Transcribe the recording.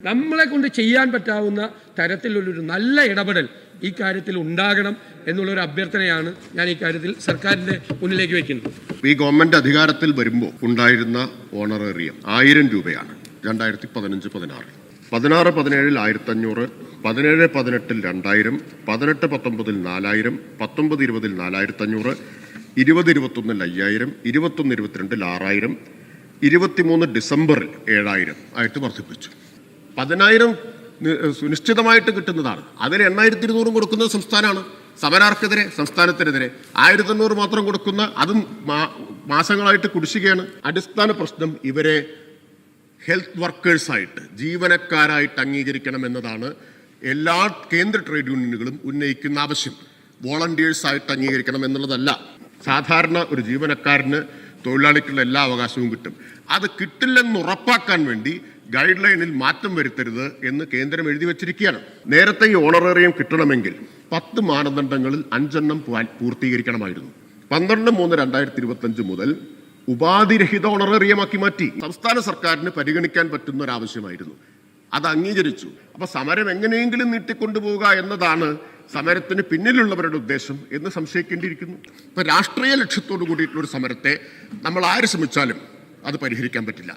നമ്മളെ കൊണ്ട് ചെയ്യാൻ പറ്റാവുന്ന തരത്തിലുള്ളൊരു നല്ല ഇടപെടൽ ഈ കാര്യത്തിൽ ഉണ്ടാകണം എന്നുള്ളൊരു അഭ്യർത്ഥനയാണ് ഞാൻ ഈ കാര്യത്തിൽ സർക്കാരിന്റെ മുന്നിലേക്ക് വെക്കുന്നത്. ഈ ഗവൺമെന്റ് അധികാരത്തിൽ വരുമ്പോൾ ഉണ്ടായിരുന്ന ഓണറേറിയം 1000 രൂപയാണ് 2015-16. 16-17 1500, 17-18 2000, 18-19 4000, 19-20 4500, 20-21 5000, 21-22 6000, 23 ഡിസംബറിൽ 7000 ആയിട്ട് വർദ്ധിപ്പിച്ചു. 10,000 സുനിശ്ചിതമായിട്ട് കിട്ടുന്നതാണ്. അതിൽ 8,200 കൊടുക്കുന്നത് സംസ്ഥാനമാണ്. സമരാർക്കെതിരെ, സംസ്ഥാനത്തിനെതിരെ 1,500 മാത്രം കൊടുക്കുന്ന അതും മാസങ്ങളായിട്ട് കുടിശ്ശികയാണ്. അടിസ്ഥാന പ്രശ്നം ഇവരെ ഹെൽത്ത് വർക്കേഴ്സായിട്ട്, ജീവനക്കാരായിട്ട് അംഗീകരിക്കണം എന്നതാണ് എല്ലാ കേന്ദ്ര ട്രേഡ് യൂണിയനുകളും ഉന്നയിക്കുന്ന ആവശ്യം. വോളണ്ടിയേഴ്സായിട്ട് അംഗീകരിക്കണം എന്നുള്ളതല്ല. സാധാരണ ഒരു ജീവനക്കാരന് തൊഴിലാളിക്കുള്ള എല്ലാ അവകാശവും കിട്ടും. അത് കിട്ടില്ലെന്ന് ഉറപ്പാക്കാൻ വേണ്ടി ഗൈഡ് ലൈനിൽ മാറ്റം വരുത്തരുത് എന്ന് കേന്ദ്രം എഴുതി വച്ചിരിക്കുകയാണ്. നേരത്തെ ഈ ഓണറേറിയം കിട്ടണമെങ്കിൽ 10 മാനദണ്ഡങ്ങളിൽ 5 പൂർത്തീകരിക്കണമായിരുന്നു. 12/3/2025 മുതൽ ഉപാധിരഹിത ഓണറേറിയമാക്കി മാറ്റി. സംസ്ഥാന സർക്കാരിന് പരിഗണിക്കാൻ പറ്റുന്ന ഒരു ആവശ്യമായിരുന്നു. അത് അംഗീകരിച്ചു. അപ്പൊ സമരം എങ്ങനെയെങ്കിലും നീട്ടിക്കൊണ്ടുപോവുക എന്നതാണ് സമരത്തിന് പിന്നിലുള്ളവരുടെ ഉദ്ദേശം എന്ന് സംശയിക്കേണ്ടിയിരിക്കുന്നു. ഇപ്പൊ രാഷ്ട്രീയ ലക്ഷ്യത്തോടു കൂടിയിട്ടുള്ള ഒരു സമരത്തെ നമ്മൾ ആര് ശ്രമിച്ചാലും അത് പരിഹരിക്കാൻ പറ്റില്ല.